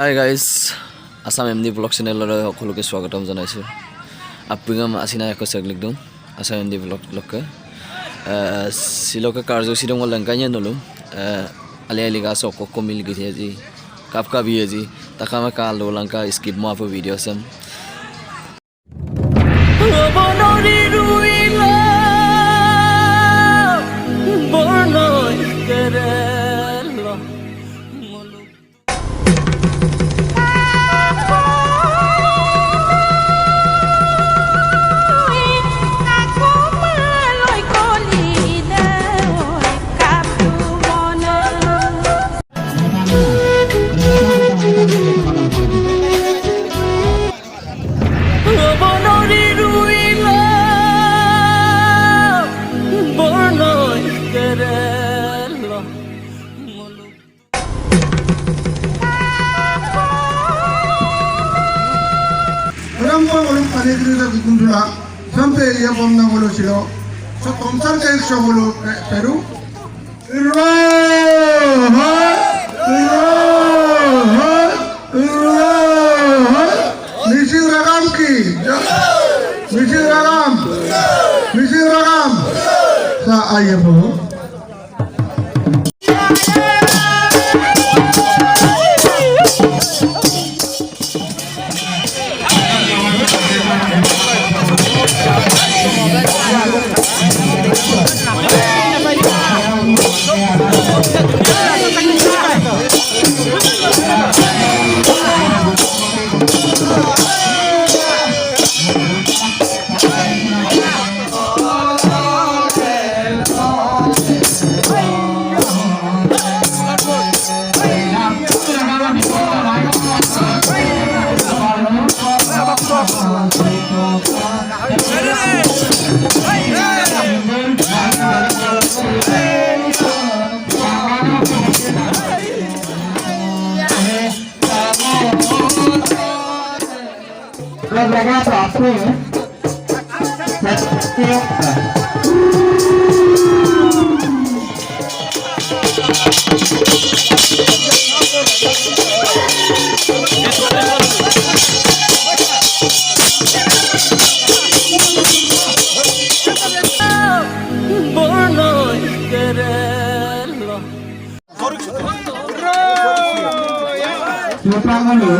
Hi guys, Assam MD Vlog channel lor সকলোকে স্বাগতম জনাইছো। আপুগাম আসিনা একো সাগলিক দম Assam MD Vlog lock siloka কার্যসূচী দং লংকাইয়া নলু আলি আলি গাছ অক মিল গিছে জি কাপকা বিয়ে জি তাকামা কাল লংকা স্কিপ মা ফো ভিডিও সাম বনরি রুইলা বর্ণই করে sampai ia bomna bolu silo so tomsar ke so bolu peru misi ragam ki misi ragam sa aye bolu Supangalu,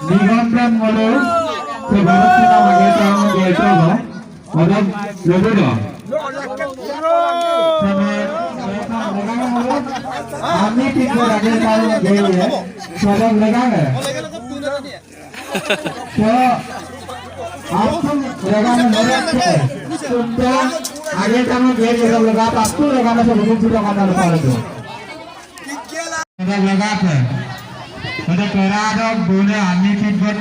digambar malu, sebaliknya mageta mageta ba, madam lebudo. Kami tiga lagi tahu gaya, madam legang. So, आपको लेगाने मदद से, सुनते आगे कामो गया जब लगा आपको लेगाने से बहुत चीज़ का ताल्लुक है तो। लगा है। Ada kerana boleh ani tiba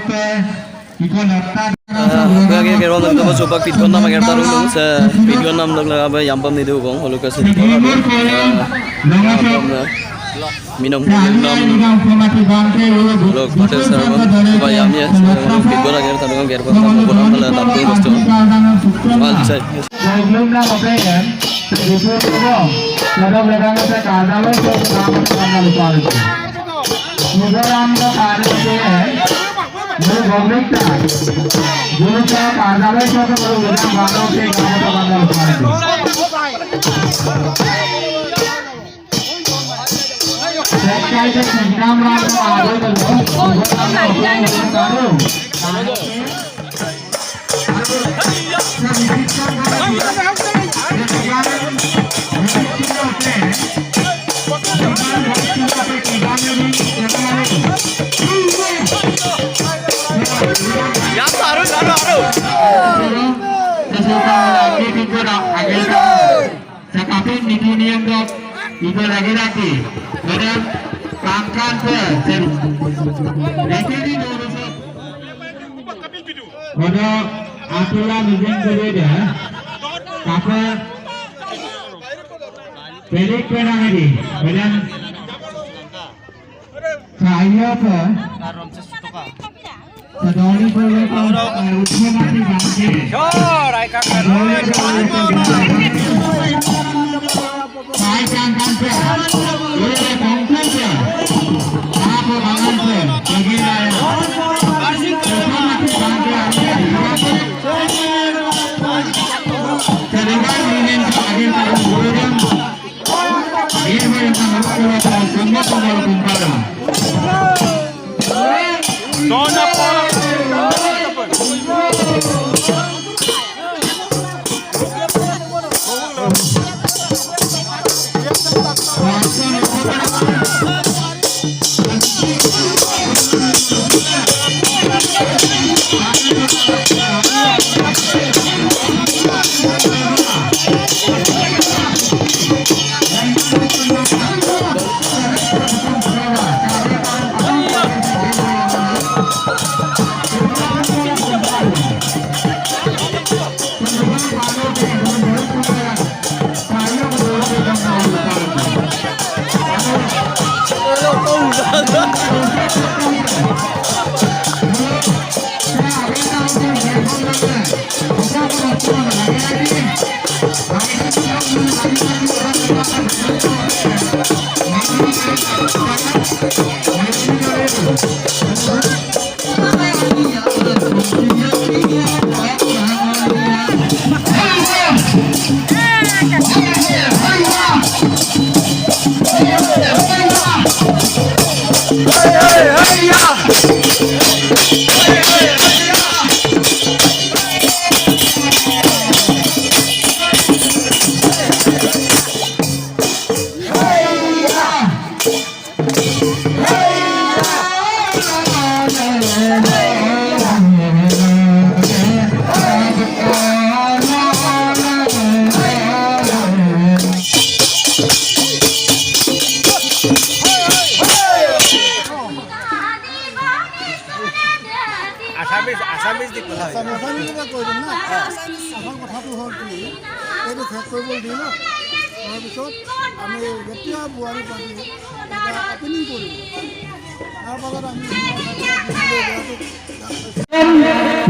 ikut letak. Kaya kaya orang itu coba video nama kita taruh dulu se video nama log laga apa yang pam ni tu kong kalau kasih minum log hotel server coba yang ni video lagi taruh kong kaya kong taruh kong malah tampil bos tu mal bisa. Belum nak apa kan? Video tu log laga macam kada lo tu nama lupa itu. Mudaram का कार्य ये है जो government का जो का कार्यालय का तो मुदाम गांव के गांव का बंदा उठाए सरकार के संग्राम राम को आगे बढ़ो मुदाम का करो Sekapi niki ni yang dok, ibu lagi lagi, kemudian pangkat per, lagi ni dulu se, kemudian aturan izin berbeda, apa, pelik pernah lagi, kemudian saya per, Sadoli boleh kau ujian nanti bangkit. Sure, I can. Saya jangan sampai. Boleh bangkit. Apa bangkit?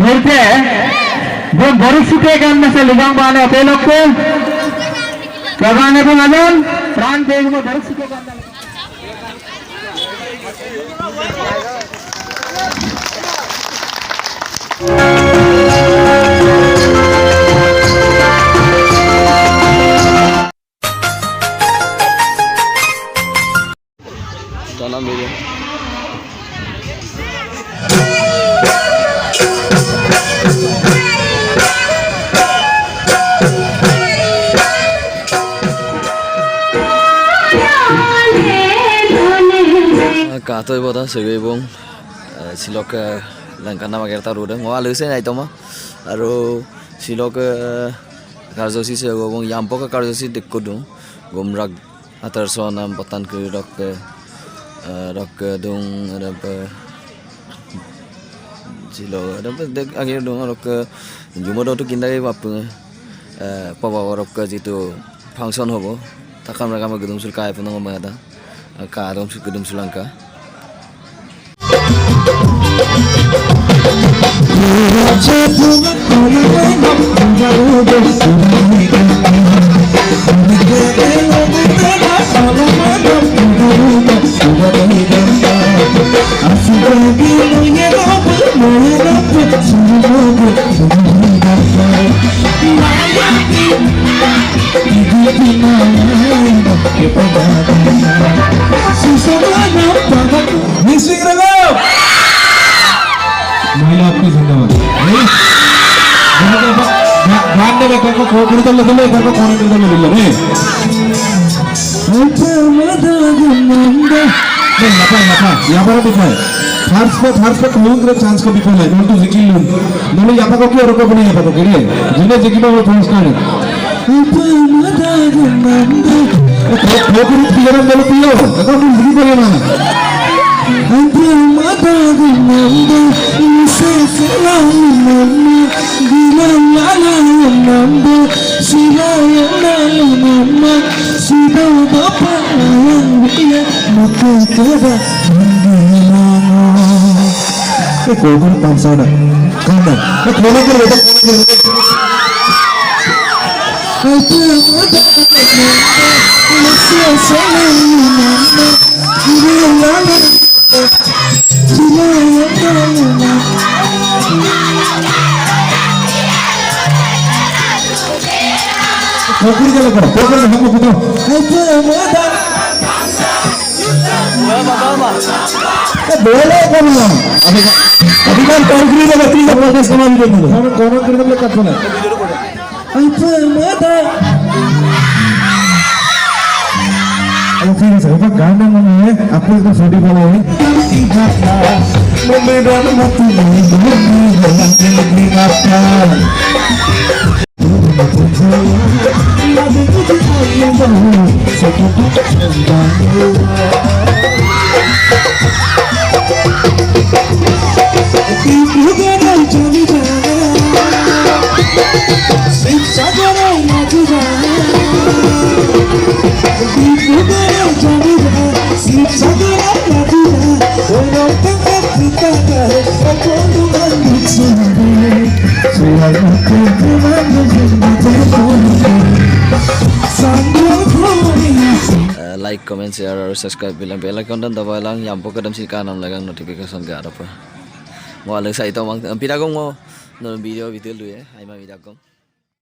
मिलते जो भविष्य के में से लिबांग वाले अपने लोग को लगाने को नजर प्राण देव में भविष्य के tanam video. Katoy boda segai bong silok langkana mager taru deng wah lese nai toma aro silok karjosi se bong yampo ka karjosi dekko dong gomrag atar sonam patan ke rok dong ada apa silok ada apa dek akhir dong rok jumo do tu kindai bapung pawa rok jitu function hobo takam ragam gedung sul kai punong mangada ka dong sul gedung sulangka chance को बिको नहीं तो जिकिल लूं दोनों यहाँ पर क्यों रुको बनी यहाँ पर के लिए जिन्हें जिकिल वो फोन स्टार्ट वो भी पियो ना बोलो पियो तो तुम जिकिल करिए ना कोई पांच सौ ना कौन है खोलो कर बेटा खोपड़ी चलो करो खोपड़ी हम लोग तो बोले कौन है अभी कौन कंक्रीट में बत्ती का प्रोसेस कमाल कर दो हम कौन कर दो कट ना ঠিক আছে এবার গান মানে আপনি একটু ছুটি বলো মেমেরার মতো Like, comment, share, or subscribe bilang bell icon dan dabal lang yang po kadam si kanam lagang notification ga apa. Mo alang sa ito mang pidagong mo no video lu ya. Ay ma pidagong.